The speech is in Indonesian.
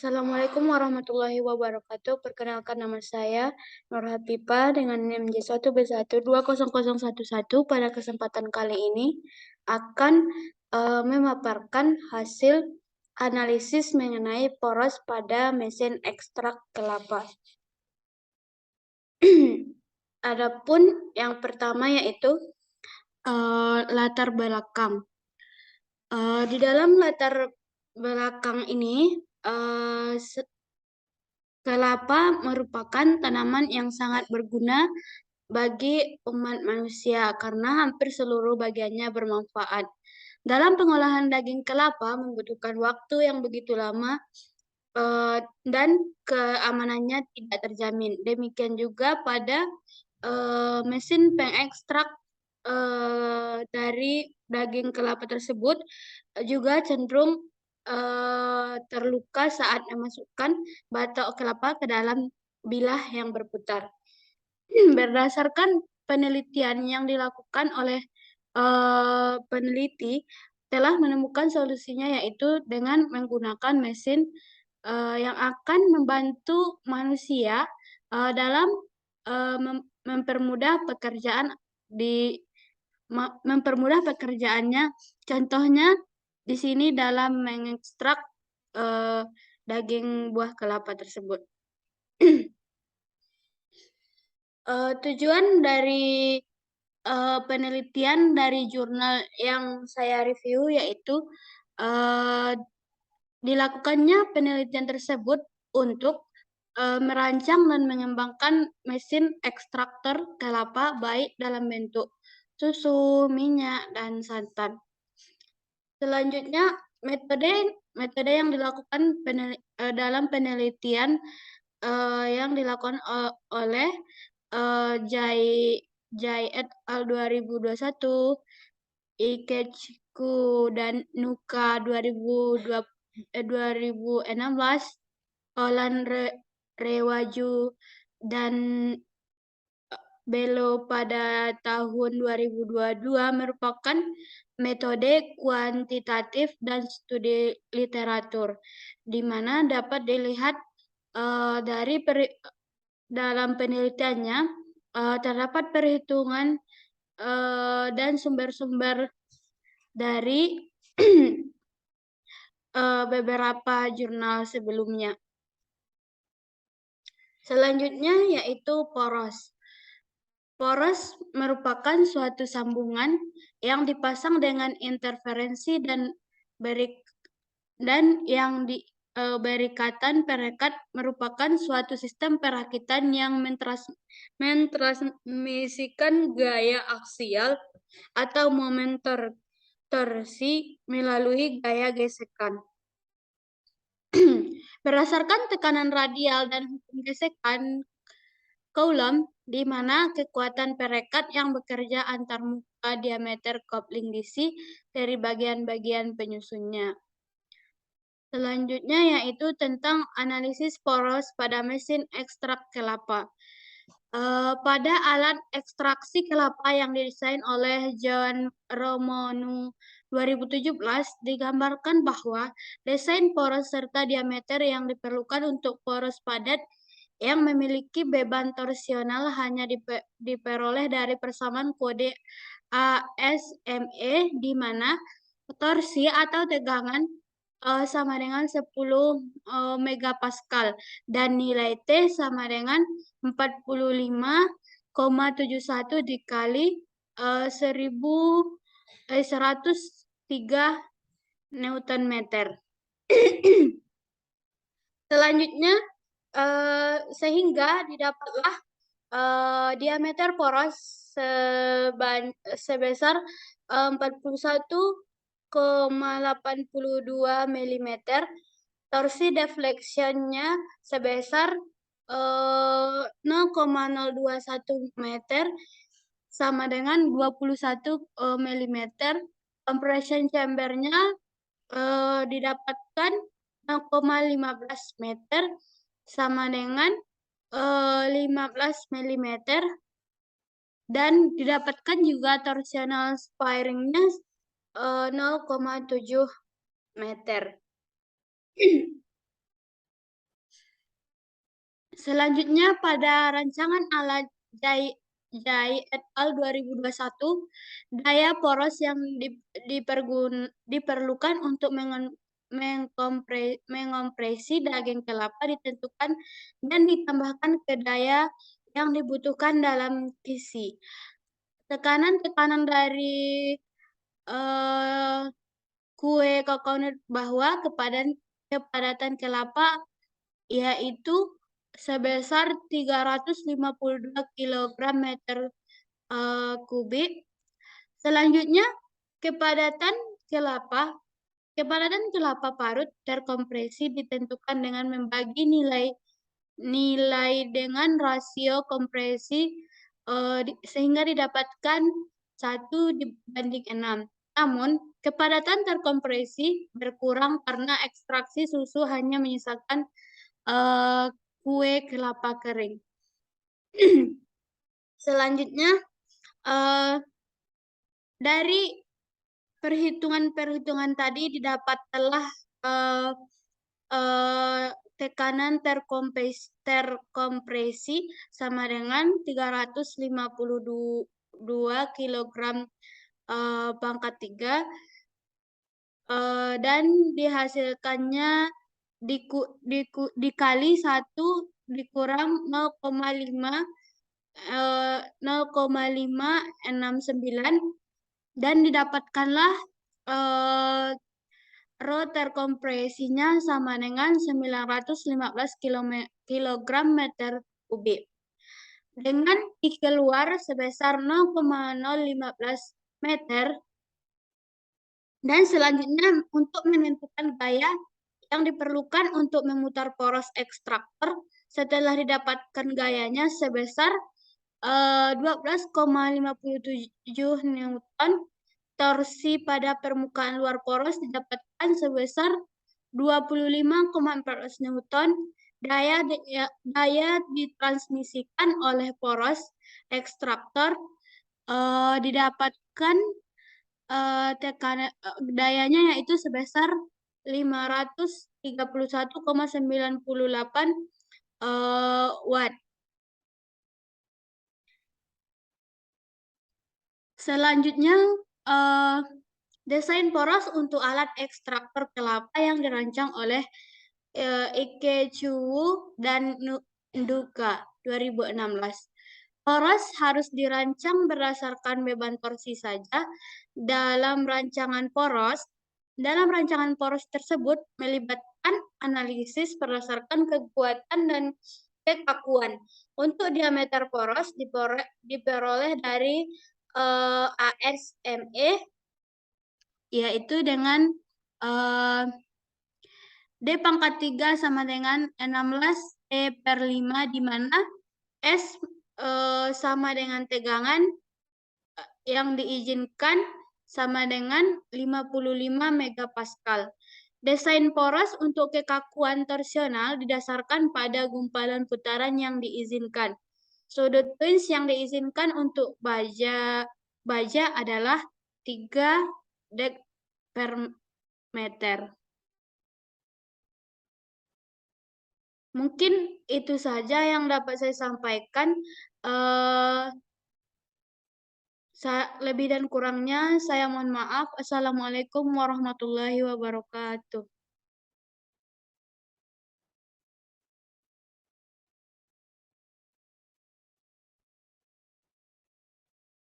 Assalamualaikum warahmatullahi wabarakatuh. Perkenalkan nama saya Nur Hafifah dengan NIM J1B1200011. Pada kesempatan kali ini akan memaparkan hasil analisis mengenai poros pada mesin ekstrak kelapa. Adapun yang pertama yaitu latar belakang. Di dalam latar belakang ini kelapa merupakan tanaman yang sangat berguna bagi umat manusia karena hampir seluruh bagiannya bermanfaat. Dalam pengolahan daging kelapa membutuhkan waktu yang begitu lama dan keamanannya tidak terjamin. Demikian juga pada mesin pengekstrak dari daging kelapa tersebut juga cenderung terluka saat memasukkan batok kelapa ke dalam bilah yang berputar. Berdasarkan penelitian yang dilakukan oleh peneliti telah menemukan solusinya yaitu dengan menggunakan mesin yang akan membantu manusia dalam mempermudah pekerjaan mempermudah pekerjaannya. Contohnya di sini dalam mengekstrak daging buah kelapa tersebut. Tujuan dari penelitian dari jurnal yang saya review yaitu dilakukannya penelitian tersebut untuk merancang dan mengembangkan mesin ekstraktor kelapa baik dalam bentuk susu, minyak, dan santan. Selanjutnya, metode yang dilakukan dalam penelitian yang dilakukan oleh Jai et al. 2021, Ikechku dan Nuka 2016, Olan Rewaju dan Belo pada tahun 2022 merupakan metode kuantitatif dan studi literatur, di mana dapat dilihat dari dalam penelitiannya terdapat perhitungan dan sumber-sumber dari beberapa jurnal sebelumnya. Selanjutnya yaitu poros. Poros merupakan suatu sambungan yang dipasang dengan interferensi dan yang berikatan perekat merupakan suatu sistem perakitan yang mentransmisikan gaya aksial atau momen torsi melalui gaya gesekan. Berdasarkan tekanan radial dan hukum gesekan Coulomb, di mana kekuatan perekat yang bekerja antarmuka diameter coupling DC dari bagian-bagian penyusunnya. Selanjutnya yaitu tentang analisis poros pada mesin ekstrak kelapa. Pada alat ekstraksi kelapa yang didesain oleh John Romano 2017 digambarkan bahwa desain poros serta diameter yang diperlukan untuk poros padat yang memiliki beban torsional hanya diperoleh dari persamaan kode ASME di mana torsi atau tegangan sama dengan 10 megapascal dan nilai T sama dengan 45,71 dikali 103 Newton meter. Selanjutnya, sehingga didapatlah diameter poros sebesar 41,82 mm, torsi defleksinya sebesar 0,021 meter sama dengan 21 mm. Compression chambernya didapatkan 0,15 meter sama dengan 15 mm dan didapatkan juga torsional sparingnya 0,7 meter. Selanjutnya pada rancangan alat Jai et al. 2021, daya poros yang diperlukan untuk mengompresi daging kelapa ditentukan dan ditambahkan ke daya yang dibutuhkan dalam kisi. Tekanan-tekanan dari kue coconut bahwa kepadatan kelapa yaitu sebesar 352 kg meter kubik. Selanjutnya, kepadatan kelapa parut terkompresi ditentukan dengan membagi nilai dengan rasio kompresi sehingga didapatkan 1:6. Namun, kepadatan terkompresi berkurang karena ekstraksi susu hanya menyisakan kue kelapa kering. Selanjutnya, dari perhitungan-perhitungan tadi didapat telah tekanan terkompresi sama dengan 352 kg pangkat 3 dan dihasilkannya dikali 1 dikurang 0,569 dan didapatkanlah rho terkompresinya sama dengan 915 kg meter kubik. Dengan I keluar sebesar 0,015 meter. Dan selanjutnya untuk menentukan gaya yang diperlukan untuk memutar poros ekstraktor setelah didapatkan gayanya sebesar 12,57 Newton, torsi pada permukaan luar poros didapatkan sebesar 25,14 Newton, daya ditransmisikan oleh poros ekstraktor didapatkan tekanan dayanya yaitu sebesar 531,98 watt. Selanjutnya, desain poros untuk alat ekstraktor kelapa yang dirancang oleh Ikechukwu dan Nduka 2016. Poros harus dirancang berdasarkan beban torsi saja. Dalam rancangan poros tersebut melibatkan analisis berdasarkan kekuatan dan kekakuan. Untuk diameter poros diperoleh dari ASME, yaitu dengan D pangkat 3 sama dengan 16 E/5, di mana S sama dengan tegangan yang diizinkan sama dengan 55 megapascal. Desain poros untuk kekakuan torsional didasarkan pada gumpalan putaran yang diizinkan. Sudut pinch yang diizinkan untuk baja adalah 3 dek per meter. Mungkin itu saja yang dapat saya sampaikan. Lebih dan kurangnya saya mohon maaf. Assalamualaikum warahmatullahi wabarakatuh.